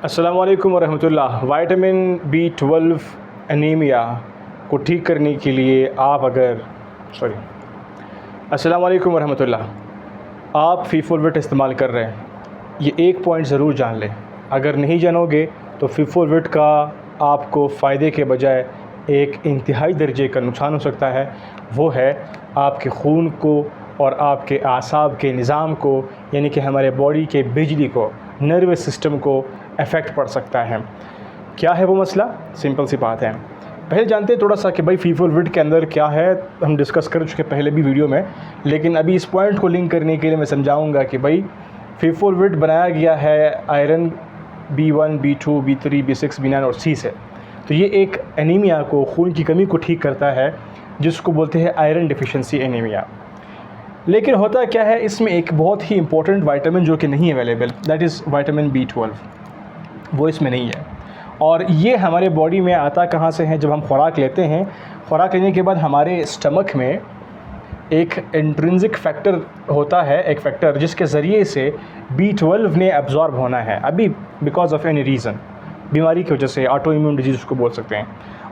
अस्सलाम वालेकुम वरहमतुल्लाह। Vitamin B12 anaemia को ठीक करने के लिए अस्सलाम वालेकुम वरहमतुल्लाह। आप फीफोलविट इस्तेमाल कर रहे हैं, ये एक पॉइंट ज़रूर जान लें। अगर नहीं जानोगे तो फीफोलविट का आपको फ़ायदे के बजाय एक इंतहाई दर्जे का नुकसान हो सकता है। वो है आपके खून को और आपके आसाब के निज़ाम को, यानी कि हमारे बॉडी के बिजली को, नर्वस सिस्टम को अफेक्ट पड़ सकता है। क्या है वो मसला? सिंपल सी बात है। पहले जानते हैं थोड़ा सा कि भाई फीफोलविट के अंदर क्या है। हम डिस्कस कर चुके पहले भी वीडियो में, लेकिन अभी इस पॉइंट को लिंक करने के लिए मैं समझाऊंगा कि भाई फीफोलविट बनाया गया है iron B1, B2, B3, B6, B9 और C से। तो ये एक एनीमिया को, खून की कमी को ठीक करता है, जिसको बोलते हैं आयरन डिफिशिएंसी एनीमिया। लेकिन होता क्या है, इसमें एक बहुत ही इंपॉर्टेंट विटामिन जो कि नहीं available, that is vitamin B12। वो इसमें नहीं है। और ये हमारे बॉडी में आता कहाँ से है? जब हम खुराक लेते हैं, खुराक लेने के बाद हमारे स्टमक में एक इंट्रिंसिक फैक्टर होता है, एक फैक्टर जिसके ज़रिए से B12 ने एब्जॉर्ब होना है। अभी बिकॉज ऑफ एनी रीज़न, बीमारी की वजह से, ऑटो इम्यून डिजीज़ उसको बोल सकते हैं,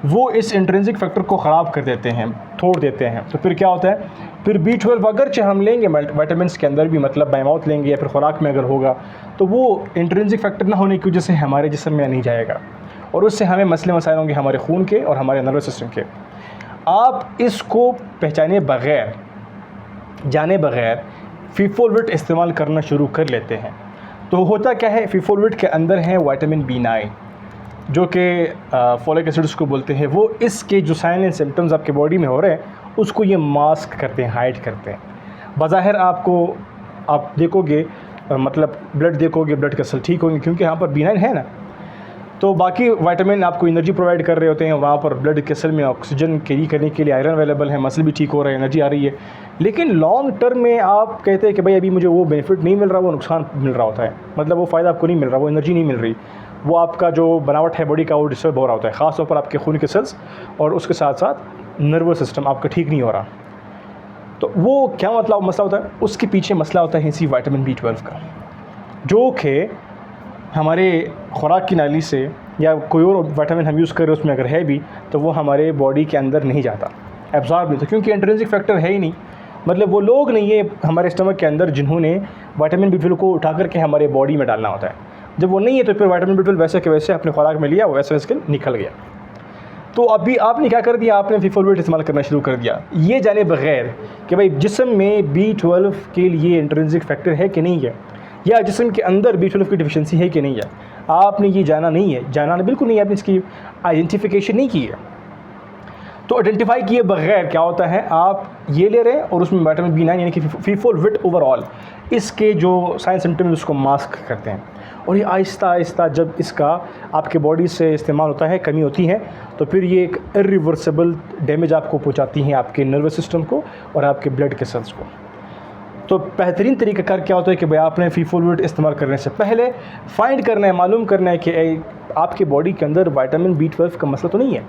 वो इस इंट्रिंसिक फैक्टर को ख़राब कर देते हैं, तोड़ देते हैं। तो फिर क्या होता है, फिर B12 अगरचे हम लेंगे विटामिन्स के अंदर भी, मतलब बाय माउथ लेंगे या फिर खुराक में अगर होगा, तो वो इंट्रिंसिक फैक्टर ना होने की वजह से हमारे जिस्म में नहीं जाएगा और उससे हमें मसले मसाइल होंगे हमारे खून के और हमारे नर्वस सिस्टम के। आप इसको पहचाने बग़ैर, जाने बग़ैर फीफोलविट इस्तेमाल करना शुरू कर लेते हैं। तो होता क्या है, फीफोलविट के अंदर है विटामिन B9 जो कि फोलिक एसिड उसको बोलते हैं। वो इसके जो साइन एंड सिम्टम्स आपके बॉडी में हो रहे हैं उसको ये मास्क करते हैं, हाइड करते हैं। बज़ाहिर आपको, आप देखोगे, मतलब ब्लड देखोगे, ब्लड के सेल ठीक होंगे क्योंकि यहाँ पर B9 है ना। तो बाकी विटामिन आपको एनर्जी प्रोवाइड कर रहे होते हैं, वहाँ पर ब्लड के सेल में ऑक्सीजन कैरी करने के लिए आयरन अवेलेबल है, मसल भी ठीक हो रहा है, एनर्जी आ रही है। लेकिन लॉन्ग टर्म में आप कहते हैं कि भाई अभी मुझे वो बेनिफिट नहीं मिल रहा, वो नुकसान मिल रहा होता है, मतलब वो फ़ायदा आपको नहीं मिल रहा, वो एनर्जी नहीं मिल रही, वो आपका जो बनावट है बॉडी का वो डिस्टर्ब हो रहा होता है, ख़ास तौर पर आपके खून के सेल्स, और उसके साथ साथ नर्वस सिस्टम आपका ठीक नहीं हो रहा। तो वो क्या मतलब मसला होता है, उसके पीछे मसला होता है इसी विटामिन B12 का, जो कि हमारे खुराक की नाली से या कोई और विटामिन हम यूज़ कर रहे हैं उसमें अगर है भी, तो वो हमारे बॉडी के अंदर नहीं जाता, एब्जॉर्ब नहीं होता, क्योंकि इंट्रिंसिक फैक्टर है ही नहीं। मतलब वो लोग नहीं है हमारे स्टमक के अंदर जिन्होंने विटामिन B12 को उठा करके हमारे बॉडी में डालना होता है। जब वो नहीं है तो फिर विटामिन B12 वैसे के वैसे अपने खुराक में लिया, वो वैसे वैसे निकल गया। तो अभी आपने क्या कर दिया, आपने फीफोलविट इस्तेमाल करना शुरू कर दिया, ये जाने बगैर कि भाई जिस्म में B12 के लिए इंट्रिंसिक फैक्टर है कि नहीं है, या जिस्म के अंदर B12 की डिफिशिएंसी है कि नहीं है। आपने ये जाना नहीं है, जाना बिल्कुल नहीं है, आपने इसकी आइडेंटिफिकेशन नहीं की है। तो आइडेंटिफाई किए बगैर क्या होता है, आप ये ले रहे हैं और उसमें विटामिन B9 यानी कि फीफोलविट ओवरऑल इसके जो साइन सिम्टम्स उसको मास्क करते हैं। और ये आहिस्ता आहिस्ता जब इसका आपके बॉडी से इस्तेमाल होता है, कमी होती है, तो फिर ये एक इरिवर्सिबल डैमेज आपको पहुंचाती है, आपके नर्वस सिस्टम को और आपके ब्लड के सेल्स को। तो बेहतरीन तरीक़ाकार क्या होता है कि भाई आपने फीफोलविट इस्तेमाल करने से पहले फाइंड करना है, मालूम करना है कि आपकी बॉडी के अंदर विटामिन B12 का मसला तो नहीं है।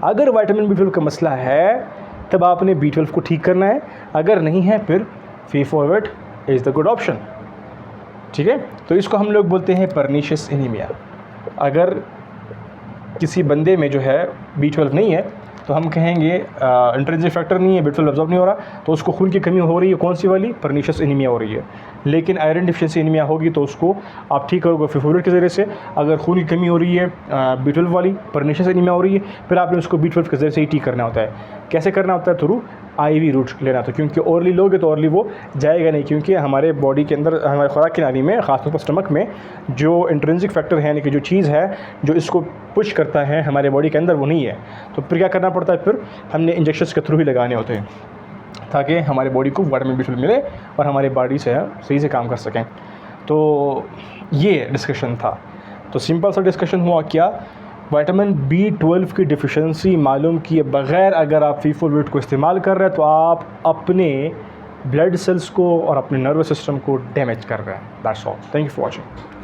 अगर विटामिन B12 का मसला है तब आपने B12 को ठीक करना है, अगर नहीं है फिर फीफोलविट इज़ द गुड ऑप्शन। ठीक है, तो इसको हम लोग बोलते हैं परनीशियस एनीमिया। अगर किसी बंदे में जो है B12 नहीं है तो हम कहेंगे इंट्रिंसिक फैक्टर नहीं है, B12 अब्जॉर्ब नहीं हो रहा, तो उसको खून की कमी हो रही है, कौन सी वाली? परनीशियस एनीमिया हो रही है। लेकिन आयरन डिफिशिएंसी एनीमिया होगी तो उसको आप ठीक करोगे फीफोलविट के ज़रिए से। अगर खून की कमी हो रही है B12 वाली, परनीशियस एनीमिया हो रही है, फिर आपने उसको B12 के ज़रिए से ही ठीक करना होता है। कैसे करना होता है? थ्रू IV रूट लेना, तो क्योंकि ओरली लोगे तो ओरली वो जाएगा नहीं, क्योंकि हमारे बॉडी के अंदर, हमारे खुराक की नाली में, ख़ासतौर पर स्टमक में जो इंट्रिंसिक फैक्टर है, यानी कि जो चीज़ है जो इसको पुश करता है हमारे बॉडी के अंदर, वो नहीं है। तो फिर क्या करना पड़ता है, फिर हमने इंजेक्शंस के थ्रू ही लगाने होते हैं ताकि हमारे बॉडी को विटामिन B12 मिले और हमारे बॉडी से सही से काम कर सकें। तो ये डिस्कशन था। तो सिंपल सा डिस्कशन हुआ क्या, विटामिन B12 की डिफिशिएंसी मालूम किए बग़ैर अगर आप फीफोलविट को इस्तेमाल कर रहे हैं तो आप अपने ब्लड सेल्स को और अपने नर्वस सिस्टम को डैमेज कर रहे हैं। That's all. Thank you for watching.